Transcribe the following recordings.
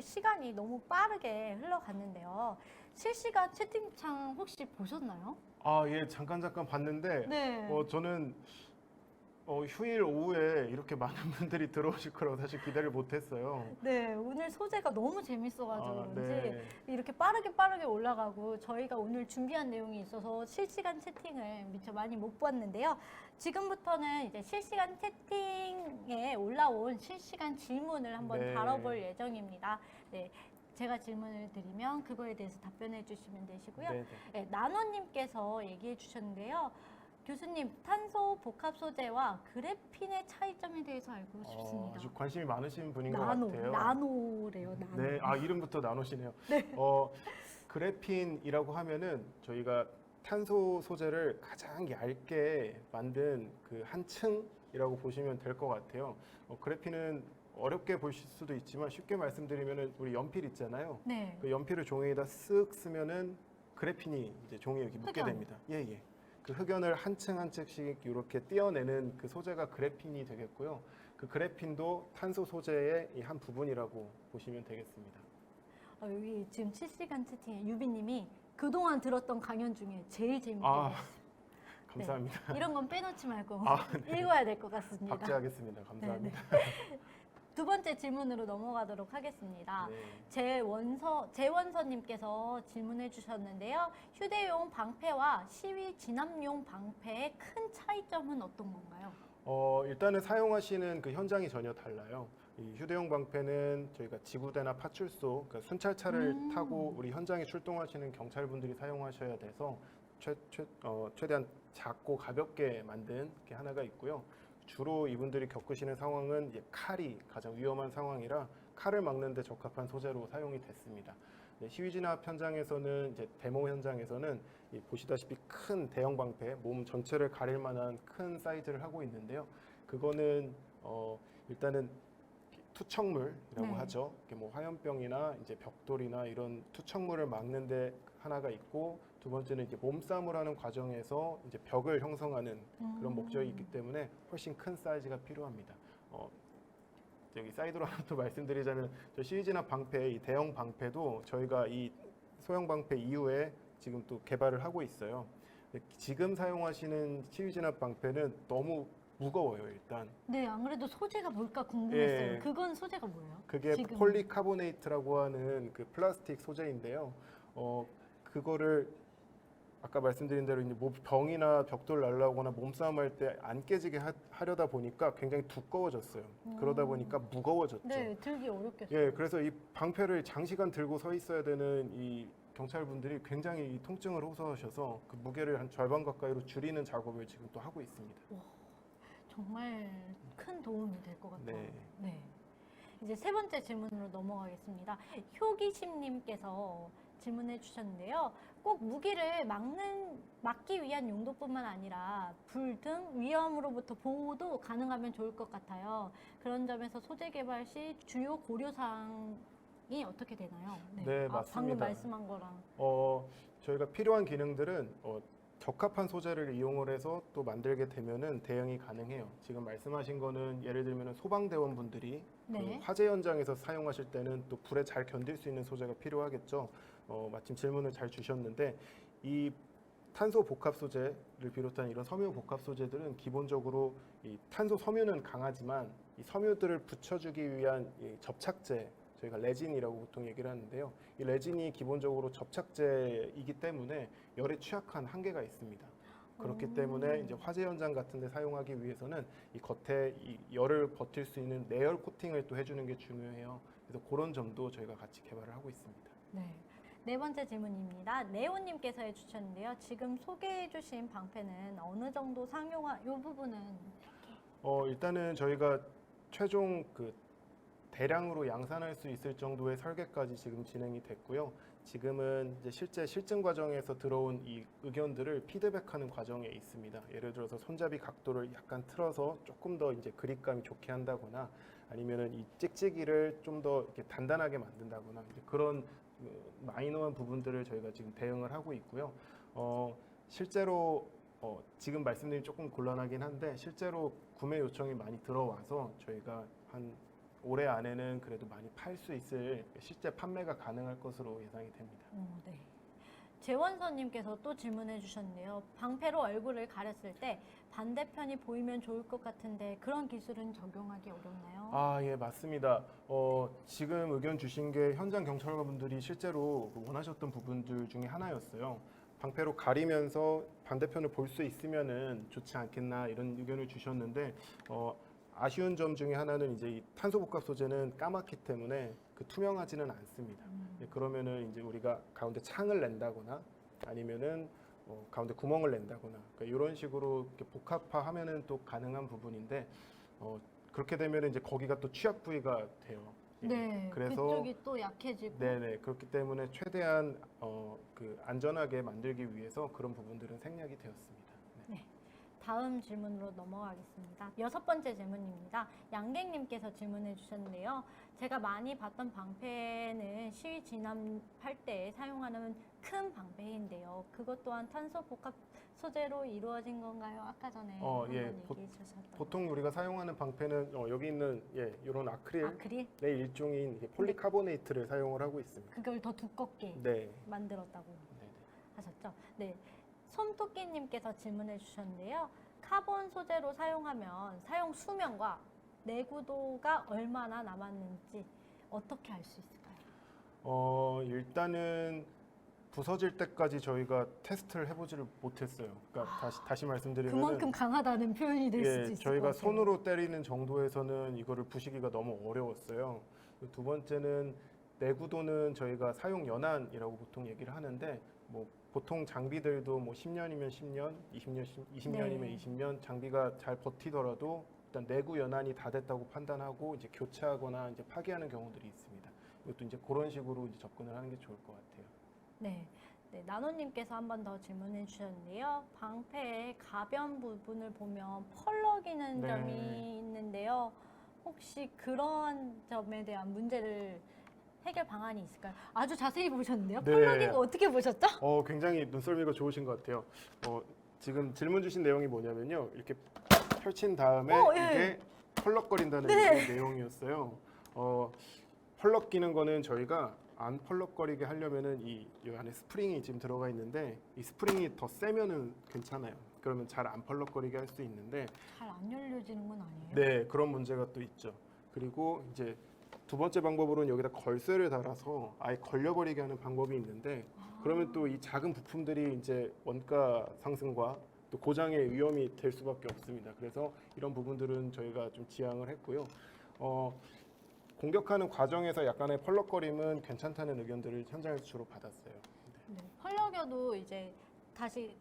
시간이 너무 빠르게 흘러갔는데요. 실시간 채팅창 혹시 보셨나요? 아, 예, 잠깐 봤는데, 네. 저는 휴일 오후에 이렇게 많은 분들이 들어오실 거라고 사실 기대를 못했어요. 네, 오늘 소재가 너무 재밌어가지고 아, 그런지 네. 이렇게 빠르게 올라가고 저희가 오늘 준비한 내용이 있어서 실시간 채팅을 미처 많이 못 봤는데요. 지금부터는 이제 실시간 채팅에 올라온 실시간 질문을 한번 네. 다뤄볼 예정입니다. 네. 제가 질문을 드리면 그거에 대해서 답변해 주시면 되시고요. 네, 네. 네, 나노님께서 얘기해 주셨는데요. 교수님, 탄소 복합 소재와 그래핀의 차이점에 대해서 알고 싶습니다. 아주 관심이 많으신 분인 것 나노, 같아요. 나노래요, 나노. 네, 이름부터 나누시네요. 네. 그래핀이라고 하면은 저희가 탄소 소재를 가장 얇게 만든 그 한 층이라고 보시면 될 것 같아요. 그래핀은 어렵게 보실 수도 있지만 쉽게 말씀드리면은 우리 연필 있잖아요. 네. 그 연필을 종이에다 쓱 쓰면은 그래핀이 이제 종이에 이렇게 묻게 흑연. 됩니다. 예. 그 흑연을 한 층 한 층씩 이렇게 띄어내는 그 소재가 그래핀이 되겠고요. 그 그래핀도 탄소 소재의 이 한 부분이라고 보시면 되겠습니다. 여기 지금 실시간 채팅에 유비님이 그동안 들었던 강연 중에 제일 재밌게 아, 봤어요. 감사합니다. 네. 이런 건 빼놓지 말고 네. 읽어야 될 것 같습니다. 박제하겠습니다. 감사합니다. 두 번째 질문으로 넘어가도록 하겠습니다. 네. 재원서님께서 질문해 주셨는데요. 휴대용 방패와 시위 진압용 방패의 큰 차이점은 어떤 건가요? 일단은 사용하시는 그 현장이 전혀 달라요. 이 휴대용 방패는 저희가 지구대나 파출소, 그러니까 순찰차를 타고 우리 현장에 출동하시는 경찰분들이 사용하셔야 돼서 최대한 작고 가볍게 만든 게 하나가 있고요. 주로 이분들이 겪으시는 상황은 이제 칼이 가장 위험한 상황이라 칼을 막는 데 적합한 소재로 사용이 됐습니다. 시위 진압 현장에서는 이제 데모 현장에서는 보시다시피 큰 대형 방패, 몸 전체를 가릴 만한 큰 사이즈를 하고 있는데요. 그거는 일단은 투척물이라고 네. 하죠. 이렇게 뭐 화염병이나 이제 벽돌이나 이런 투척물을 막는데 하나가 있고, 두 번째는 이제 몸싸움을 하는 과정에서 이제 벽을 형성하는 그런 목적이 있기 때문에 훨씬 큰 사이즈가 필요합니다. 여기 사이드로 하나 또 말씀드리자면, 저 시위진압 방패, 이 대형 방패도 저희가 이 소형 방패 이후에 지금 또 개발을 하고 있어요. 지금 사용하시는 시위진압 방패는 너무 무거워요, 일단. 네, 안 그래도 소재가 뭘까 궁금했어요. 예. 그건 소재가 뭐예요? 그게 지금. 폴리카보네이트라고 하는 그 플라스틱 소재인데요. 그거를 아까 말씀드린 대로 이제 뭐 병이나 벽돌 날라오거나 몸싸움할 때 안 깨지게 하려다 보니까 굉장히 두꺼워졌어요. 그러다 보니까 무거워졌죠. 네, 들기 어렵겠어요. 예, 그래서 이 방패를 장시간 들고 서 있어야 되는 이 경찰분들이 굉장히 이 통증을 호소하셔서 그 무게를 한 절반 가까이로 줄이는 작업을 지금 또 하고 있습니다. 정말 큰 도움이 될 것 같아요. 네. 네. 이제 세 번째 질문으로 넘어가겠습니다. 효기심님께서 질문해 주셨는데요. 꼭 무기를 막기 위한 용도뿐만 아니라 불 등 위험으로부터 보호도 가능하면 좋을 것 같아요. 그런 점에서 소재 개발 시 주요 고려사항이 어떻게 되나요? 네, 맞습니다. 방금 말씀한 거랑. 저희가 필요한 기능들은 적합한 소재를 이용을 해서 또 만들게 되면은 대응이 가능해요. 지금 말씀하신 거는 예를 들면 소방대원분들이 네. 그 화재 현장에서 사용하실 때는 또 불에 잘 견딜 수 있는 소재가 필요하겠죠. 마침 질문을 잘 주셨는데, 이 탄소 복합 소재를 비롯한 이런 섬유 복합 소재들은 기본적으로 이 탄소 섬유는 강하지만 이 섬유들을 붙여주기 위한 이 접착제, 저희가 레진이라고 보통 얘기를 하는데요. 이 레진이 기본적으로 접착제이기 때문에 열에 취약한 한계가 있습니다. 그렇기 때문에 이제 화재 현장 같은 데 사용하기 위해서는 이 겉에 이 열을 버틸 수 있는 내열 코팅을 또 해주는 게 중요해요. 그래서 그런 점도 저희가 같이 개발을 하고 있습니다. 네. 네 번째 질문입니다. 네오님께서 해주셨는데요. 지금 소개해주신 방패는 어느 정도 이 부분은 일단은 저희가 최종 대량으로 양산할 수 있을 정도의 설계까지 지금 진행이 됐고요. 지금은 이제 실제 실증 과정에서 들어온 이 의견들을 피드백하는 과정에 있습니다. 예를 들어서 손잡이 각도를 약간 틀어서 조금 더 이제 그립감이 좋게 한다거나, 아니면은 이 찍찍이를 좀 더 이렇게 단단하게 만든다거나, 이제 그런 마이너한 부분들을 저희가 지금 대응을 하고 있고요. 실제로 지금 말씀드리기 조금 곤란하긴 한데, 실제로 구매 요청이 많이 들어와서 저희가 한 올해 안에는 그래도 많이 팔 수 있을 실제 판매가 가능할 것으로 예상이 됩니다. 네. 재원서님께서 또 질문해 주셨는데요. 방패로 얼굴을 가렸을 때 반대편이 보이면 좋을 것 같은데 그런 기술은 적용하기 어렵나요? 아, 예, 맞습니다. 지금 의견 주신 게 현장 경찰관분들이 실제로 원하셨던 부분들 중에 하나였어요. 방패로 가리면서 반대편을 볼 수 있으면은 좋지 않겠나 이런 의견을 주셨는데 아쉬운 점 중에 하나는 이제 이 탄소복합 소재는 까맣기 때문에 그 투명하지는 않습니다. 예, 그러면은 이제 우리가 가운데 창을 낸다거나 아니면은 가운데 구멍을 낸다거나 그러니까 이런 식으로 이렇게 복합화하면은 또 가능한 부분인데 그렇게 되면 이제 거기가 또 취약 부위가 돼요. 예. 네, 그래서 그쪽이 또 약해지고. 네네 그렇기 때문에 최대한 그 안전하게 만들기 위해서 그런 부분들은 생략이 되었습니다. 네. 다음 질문으로 넘어가겠습니다. 6번째 질문입니다. 양갱님께서 질문해 주셨는데요. 제가 많이 봤던 방패는 시위 진압할 때 사용하는 큰 방패인데요. 그것 또한 탄소 복합 소재로 이루어진 건가요? 아까 전에 한번 예, 얘기해 주셨던 보통 우리가 사용하는 방패는 여기 있는 이런 아크릴의 아크릴? 일종인 이게 폴리카보네이트를 사용을 하고 있습니다. 그걸 더 두껍게 네. 만들었다고 네. 하셨죠? 네. 솜토끼님께서 질문해 주셨는데요. 카본 소재로 사용하면 사용 수명과 내구도가 얼마나 남았는지 어떻게 알 수 있을까요? 일단은 부서질 때까지 저희가 테스트를 해보지를 못했어요. 그러니까 다시 말씀드리면 그만큼 강하다는 표현이 될 수도 있을 저희가 것 같아요. 손으로 때리는 정도에서는 이거를 부시기가 너무 어려웠어요. 두 번째는 내구도는 저희가 사용 연한이라고 보통 얘기를 하는데 뭐 보통 장비들도 뭐 10년이면 10년, 20년이면 네. 20년 장비가 잘 버티더라도 일단 내구 연한이 다 됐다고 판단하고 이제 교체하거나 이제 파기하는 경우들이 있습니다. 이것도 이제 그런 식으로 이제 접근을 하는 게 좋을 것 같아요. 네. 네, 나노님께서 한 번 더 질문해 주셨는데요. 방패의 가변 부분을 보면 펄럭이는 네. 점이 있는데요. 혹시 그런 점에 대한 문제를 해결 방안이 있을까요? 아주 자세히 보셨는데요. 네. 펄럭인 거 어떻게 보셨죠? 굉장히 눈썰미가 좋으신 것 같아요. 지금 질문 주신 내용이 뭐냐면요. 이렇게 펼친 다음에 예. 이게 펄럭거린다는 네. 내용이었어요. 펄럭기는 거는 저희가 안 펄럭거리게 하려면은 이 안에 스프링이 지금 들어가 있는데 이 스프링이 더 세면은 괜찮아요. 그러면 잘 안 펄럭거리게 할 수 있는데 잘 안 열려지는 건 아니에요? 네, 그런 문제가 또 있죠. 그리고 이제 두 번째 방법으로는 여기다 걸쇠를 달아서 아예 걸려버리게 하는 방법이 있는데 그러면 또 이 작은 부품들이 이제 원가 상승과 또 고장의 위험이 될 수밖에 없습니다. 그래서 이런 부분들은 저희가 좀 지양을 했고요. 공격하는 과정에서 약간의 펄럭거림은 괜찮다는 의견들을 현장에서 주로 받았어요. 네, 펄럭여도 이제 다시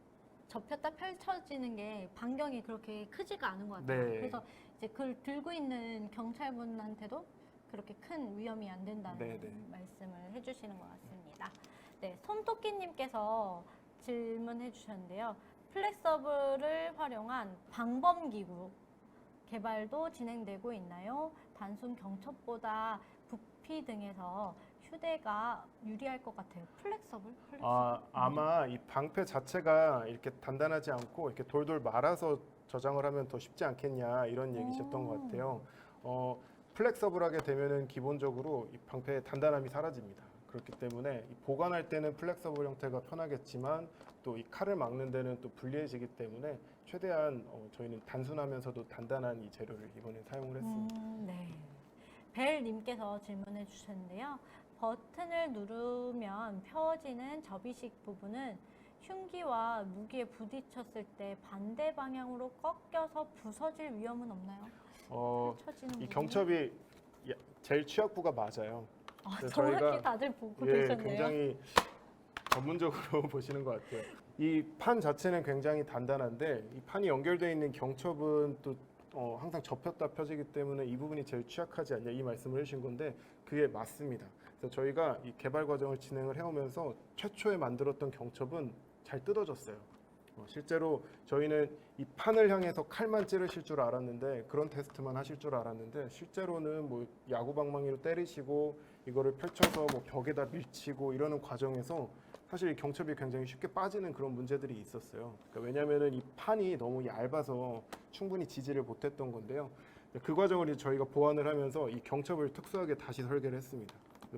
접혔다 펼쳐지는 게 반경이 그렇게 크지가 않은 것 같아요. 네. 그래서 이제 그걸 들고 있는 경찰분한테도 그렇게 큰 위험이 안 된다는 네, 네. 말씀을 해주시는 것 같습니다. 네, 솜토끼님께서 질문해 주셨는데요. 플렉서블을 활용한 방범기구 개발도 진행되고 있나요? 단순 경첩보다 부피 등에서 휴대가 유리할 것 같아요. 플렉서블? 아마 이 방패 자체가 이렇게 단단하지 않고 이렇게 돌돌 말아서 저장을 하면 더 쉽지 않겠냐 이런 얘기셨던 것 같아요. 플렉서블하게 되면은 기본적으로 이 방패의 단단함이 사라집니다. 그렇기 때문에 이 보관할 때는 플렉서블 형태가 편하겠지만 또 이 칼을 막는 데는 또 불리해지기 때문에 최대한 저희는 단순하면서도 단단한 이 재료를 이번에 사용을 했습니다. 네. 벨님께서 질문해 주셨는데요. 버튼을 누르면 펴지는 접이식 부분은 흉기와 무기에 부딪혔을 때 반대 방향으로 꺾여서 부서질 위험은 없나요? 펼쳐지는 이 부분이? 경첩이 제일 취약부가 맞아요. 그래서 정확히 저희가 다들 보고 계셨네요. 굉장히 전문적으로 보시는 것 같아요. 이 판 자체는 굉장히 단단한데 이 판이 연결되어 있는 경첩은 또 항상 접혔다 펴지기 때문에 이 부분이 제일 취약하지 않냐 이 말씀을 해주신 건데 그게 맞습니다. 그래서 저희가 이 개발 과정을 진행을 해오면서 최초에 만들었던 경첩은 잘 뜯어졌어요. 실제로 저희는 이 판을 향해서 칼만 찌르실 줄 알았는데 그런 테스트만 하실 줄 알았는데 실제로는 뭐 야구방망이로 때리시고 이거를 펼쳐서 뭐 벽에다 밀치고 이러는 과정에서 사실 이 경첩이 굉장히 쉽게 빠지는 그런 문제들이 있었어요. 그러니까 왜냐하면은 이 판이 너무 얇아서 충분히 지지를 못했던 건데요. 그 과정을 이제 저희가 보완을 하면서 이 경첩을 특수하게 다시 설계를 했습니다.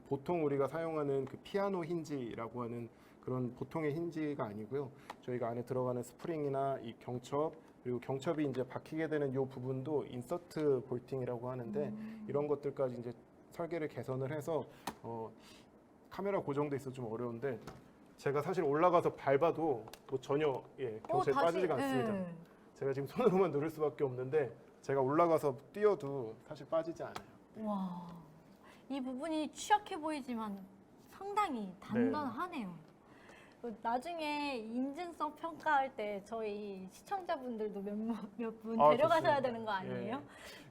보통 우리가 사용하는 그 피아노 힌지라고 하는 그런 보통의 힌지가 아니고요. 저희가 안에 들어가는 스프링이나 이 경첩 그리고 경첩이 이제 박히게 되는 이 부분도 인서트 볼팅이라고 하는데 이런 것들까지 이제 설계를 개선을 해서 카메라 고정돼 있어 좀 어려운데 제가 사실 올라가서 밟아도 뭐 전혀 경첩이 빠지지가 않습니다. 예. 제가 지금 손으로만 누를 수밖에 없는데 제가 올라가서 뛰어도 사실 빠지지 않아요. 와, 이 부분이 취약해 보이지만 상당히 단단하네요. 나중에 인증성 평가할 때 저희 시청자분들도 몇 분 데려가셔야 좋습니다. 되는 거 아니에요? 예.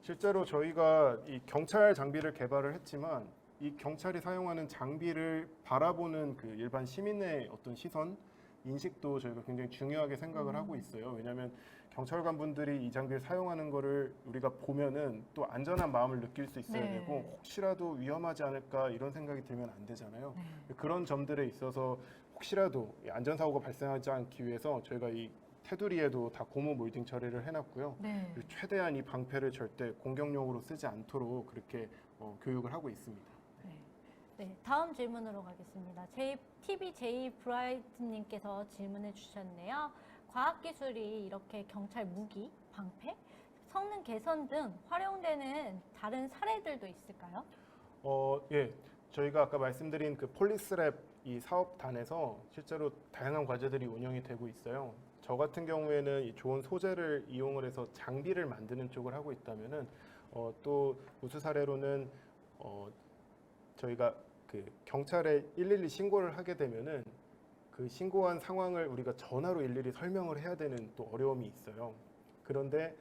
실제로 저희가 이 경찰 장비를 개발을 했지만 이 경찰이 사용하는 장비를 바라보는 그 일반 시민의 어떤 시선, 인식도 저희가 굉장히 중요하게 생각을 하고 있어요. 왜냐하면 경찰관 분들이 이 장비를 사용하는 거를 우리가 보면은 또 안전한 마음을 느낄 수 있어야 네. 되고 혹시라도 위험하지 않을까 이런 생각이 들면 안 되잖아요. 네. 그런 점들에 있어서 혹시라도 이 안전사고가 발생하지 않기 위해서 저희가 이 테두리에도 다 고무 몰딩 처리를 해놨고요. 네. 그리고 최대한 이 방패를 절대 공격용으로 쓰지 않도록 그렇게 교육을 하고 있습니다. 네, 다음 질문으로 가겠습니다. TVJ 브라이트님께서 질문해 주셨네요. 과학기술이 이렇게 경찰 무기, 방패, 성능 개선 등 활용되는 다른 사례들도 있을까요? 예. 저희가 아까 말씀드린 그 폴리스랩 이 사업단에서 실제로 다양한 과제들이 운영이 되고 있어요. 저 같은 경우에는 이 좋은 소재를 이용을 해서 장비를 만드는 쪽을 하고 있다면은 또 우수 사례로는 저희가 그 경찰에 112 신고를 하게 되면은 그 신고한 상황을 우리가 전화로 일일이 설명을 해야 되는 또 어려움이 있어요. 그런데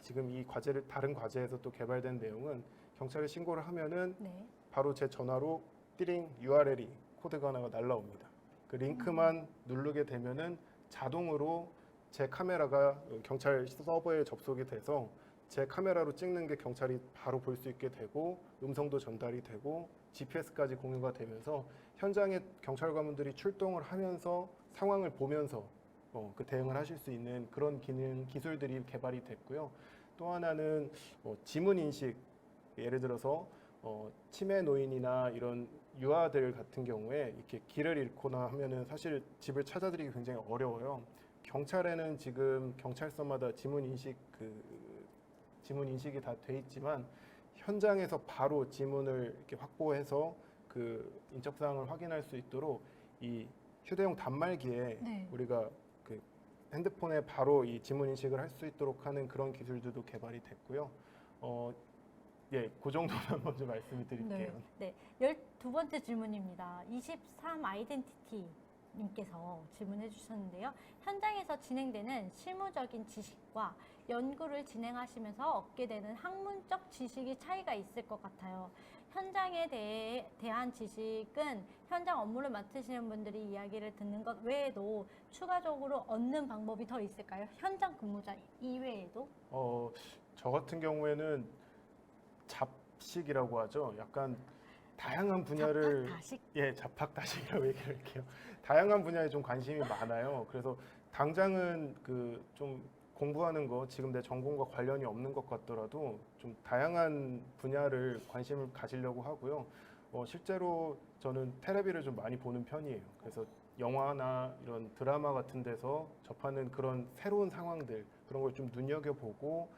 지금 이 과제를 다른 과제에서 또 개발된 내용은 경찰에 신고를 하면은 네. 바로 제 전화로 띠링 URL이 코드가 하나가 날라옵니다. 그 링크만 누르게 되면은 자동으로 제 카메라가 경찰 서버에 접속이 돼서 제 카메라로 찍는 게 경찰이 바로 볼 수 있게 되고 음성도 전달이 되고 GPS까지 공유가 되면서 현장에 경찰관분들이 출동을 하면서 상황을 보면서 그 대응을 하실 수 있는 그런 기술들이 개발이 됐고요. 또 하나는 지문 인식, 예를 들어서 치매 노인이나 이런 유아들 같은 경우에 이렇게 길을 잃거나 하면은 사실 집을 찾아드리기 굉장히 어려워요. 경찰에는 지금 경찰서마다 지문 인식이 다 돼 있지만 현장에서 바로 지문을 이렇게 확보해서 그 인적 사항을 확인할 수 있도록 이 휴대용 단말기에 네. 우리가 그 핸드폰에 바로 이 지문 인식을 할 수 있도록 하는 그런 기술들도 개발이 됐고요. 예, 그 정도만 먼저 말씀을 드릴게요. 네. 12번째 질문입니다. 23 아이덴티티 님께서 질문해 주셨는데요. 현장에서 진행되는 실무적인 지식과 연구를 진행하시면서 얻게 되는 학문적 지식이 차이가 있을 것 같아요. 현장에 대한 지식은 현장 업무를 맡으시는 분들이 이야기를 듣는 것 외에도 추가적으로 얻는 방법이 더 있을까요? 현장 근무자 이외에도? 저 같은 경우에는 잡식이라고 하죠. 약간 다양한 분야를 잡학다식? 잡학다식이라고 얘기를 할게요. 다양한 분야에 좀 관심이 많아요. 그래서 당장은 그 좀 공부하는 거 지금 내 전공과 관련이 없는 것 같더라도 좀 다양한 분야를 관심을 가지려고 하고요. 실제로 저는 테레비를 좀 많이 보는 편이에요. 그래서 영화나 이런 드라마 같은 데서 접하는 그런 새로운 상황들 그런 걸 좀 눈여겨보고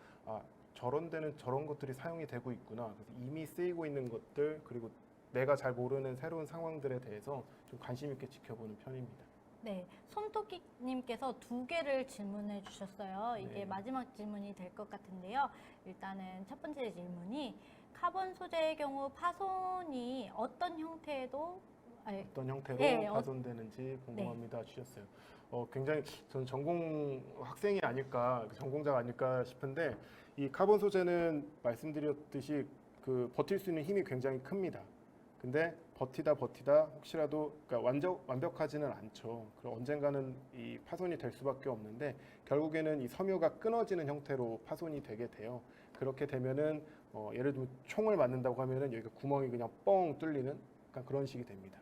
저런 데는 저런 것들이 사용이 되고 있구나. 그래서 이미 쓰이고 있는 것들 그리고 내가 잘 모르는 새로운 상황들에 대해서 좀 관심 있게 지켜보는 편입니다. 네, 손토끼님께서 2개를 질문해 주셨어요. 이게 네. 마지막 질문이 될 것 같은데요. 일단은 첫 번째 질문이 카본 소재의 경우 파손이 어떤 형태로 파손되는지 궁금합니다 주셨어요. 굉장히 저는 전공 학생이 아닐까, 전공자가 아닐까 싶은데 이 카본 소재는 말씀드렸듯이 그 버틸 수 있는 힘이 굉장히 큽니다. 근데 버티다 혹시라도 그러니까 완벽하지는 않죠. 그럼 언젠가는 이 파손이 될 수밖에 없는데 결국에는 이 섬유가 끊어지는 형태로 파손이 되게 돼요. 그렇게 되면은 예를 들면 총을 맞는다고 하면은 여기가 구멍이 그냥 뻥 뚫리는 그런 식이 됩니다.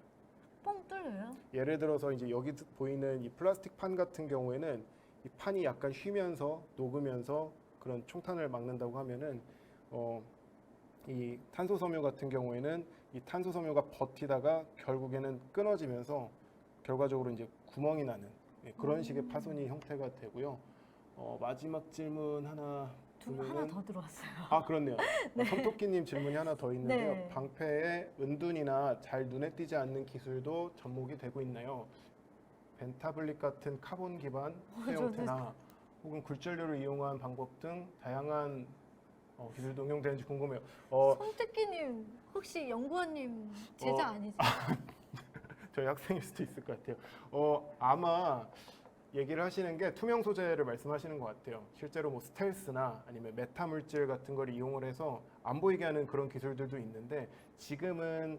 뻥 뚫려요? 예를 들어서 이제 여기 보이는 이 플라스틱 판 같은 경우에는 이 판이 약간 휘면서 녹으면서 그런 총탄을 막는다고 하면은 이 탄소 섬유 같은 경우에는 이 탄소 섬유가 버티다가 결국에는 끊어지면서 결과적으로 이제 구멍이 나는 그런 식의 파손이 형태가 되고요. 마지막 질문 하나 하나 더 들어왔어요. 아, 그렇네요. 손토끼님 질문이 하나 더 있는데요. 네. 방패에 은둔이나 잘 눈에 띄지 않는 기술도 접목이 되고 있나요? 벤타블릭 같은 카본 기반 형태나 혹은 굴전류를 이용한 방법 등 다양한 기술도 응용되는지 궁금해요. 손특기님 혹시 연구원님 제자 아니세요? 저희 학생일 수도 있을 것 같아요. 아마 얘기를 하시는 게 투명 소재를 말씀하시는 것 같아요. 실제로 뭐 스텔스나 아니면 메타 물질 같은 걸 이용을 해서 안 보이게 하는 그런 기술들도 있는데 지금은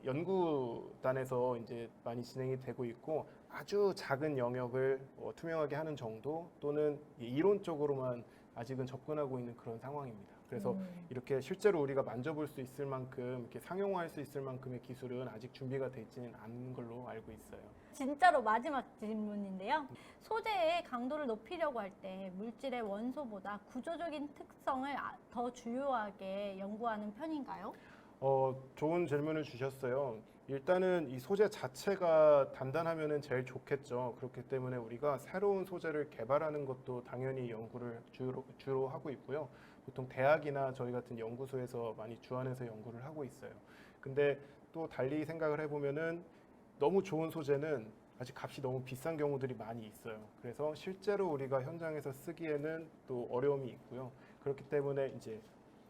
연구단에서 이제 많이 진행이 되고 있고 아주 작은 영역을 투명하게 하는 정도 또는 이론적으로만 아직은 접근하고 있는 그런 상황입니다. 그래서 이렇게 실제로 우리가 만져볼 수 있을 만큼 이렇게 상용화할 수 있을 만큼의 기술은 아직 준비가 되어 있지는 않은 걸로 알고 있어요. 진짜로 마지막 질문인데요. 소재의 강도를 높이려고 할 때 물질의 원소보다 구조적인 특성을 더 중요하게 연구하는 편인가요? 좋은 질문을 주셨어요. 일단은 이 소재 자체가 단단하면은 제일 좋겠죠. 그렇기 때문에 우리가 새로운 소재를 개발하는 것도 당연히 연구를 주로 하고 있고요. 보통 대학이나 저희 같은 연구소에서 많이 주안해서 연구를 하고 있어요. 근데 또 달리 생각을 해보면은 너무 좋은 소재는 아직 값이 너무 비싼 경우들이 많이 있어요. 그래서 실제로 우리가 현장에서 쓰기에는 또 어려움이 있고요. 그렇기 때문에 이제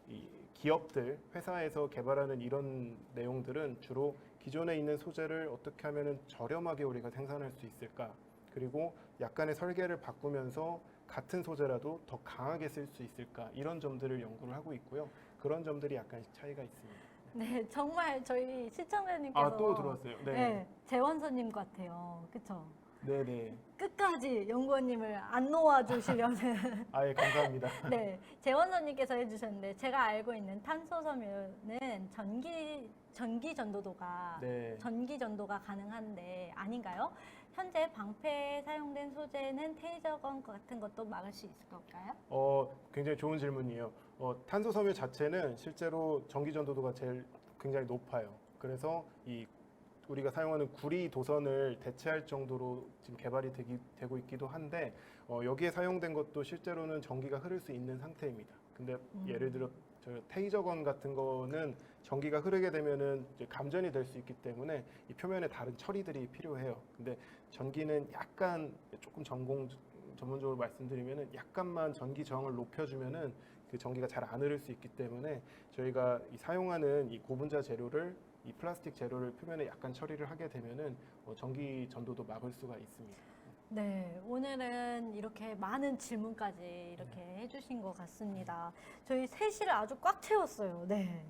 이 기업들, 회사에서 개발하는 이런 내용들은 주로 기존에 있는 소재를 어떻게 하면 저렴하게 우리가 생산할 수 있을까? 그리고 약간의 설계를 바꾸면서 같은 소재라도 더 강하게 쓸 수 있을까? 이런 점들을 연구를 하고 있고요. 그런 점들이 약간씩 차이가 있습니다. 네, 정말 저희 시청자님께서 또 들어왔어요. 네. 재원서님 같아요. 그렇죠? 네네. 끝까지 연구원님을 안 놓아주시려는 예, 감사합니다. 네, 재원서님께서 해주셨는데 제가 알고 있는 탄소 섬유는 전기 전도도가 네. 가능한데 아닌가요? 현재 방패에 사용된 소재는 테이저건 같은 것도 막을 수 있을 걸까요? 굉장히 좋은 질문이에요. 탄소 섬유 자체는 실제로 전기 전도도가 굉장히 높아요. 그래서 우리가 사용하는 구리 도선을 대체할 정도로 지금 개발이 되고 있기도 한데 여기에 사용된 것도 실제로는 전기가 흐를 수 있는 상태입니다. 근데 예를 들어 테이저건 같은 거는 전기가 흐르게 되면은 이제 감전이 될 수 있기 때문에 이 표면에 다른 처리들이 필요해요. 근데 전기는 약간 조금 전문적으로 말씀드리면은 약간만 전기 저항을 높여주면은 그 전기가 잘 안 흐를 수 있기 때문에 저희가 사용하는 이 고분자 재료를 이 플라스틱 재료를 표면에 약간 처리를 하게 되면은 전기 전도도 막을 수가 있습니다. 네, 오늘은 이렇게 많은 질문까지 이렇게 해주신 것 같습니다. 저희 3시를 아주 꽉 채웠어요. 네.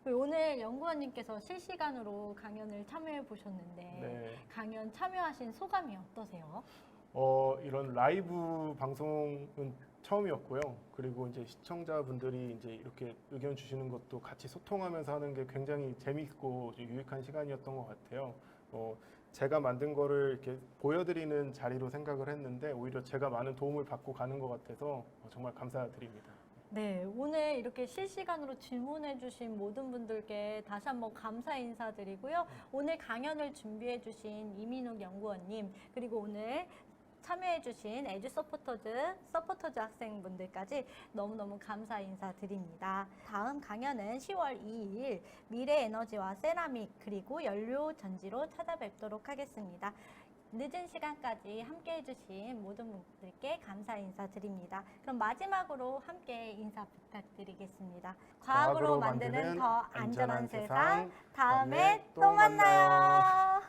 오늘 연구원님께서 실시간으로 강연을 참여해 보셨는데 네. 강연 참여하신 소감이 어떠세요? 이런 라이브 방송은 처음이었고요. 그리고 이제 시청자분들이 이제 이렇게 의견 주시는 것도 같이 소통하면서 하는 게 굉장히 재밌고 유익한 시간이었던 것 같아요. 제가 만든 거를 이렇게 보여드리는 자리로 생각을 했는데 오히려 제가 많은 도움을 받고 가는 것 같아서 정말 감사드립니다. 네, 오늘 이렇게 실시간으로 질문해 주신 모든 분들께 다시 한번 감사 인사드리고요. 오늘 강연을 준비해 주신 이민욱 연구원님, 그리고 오늘 참여해 주신 에듀 서포터즈 학생분들까지 너무너무 감사 인사드립니다. 다음 강연은 10월 2일 미래 에너지와 세라믹 그리고 연료 전지로 찾아뵙도록 하겠습니다. 늦은 시간까지 함께 해주신 모든 분들께 감사 인사드립니다. 그럼 마지막으로 함께 인사 부탁드리겠습니다. 과학으로 만드는 더 안전한 세상, 다음에 또 만나요.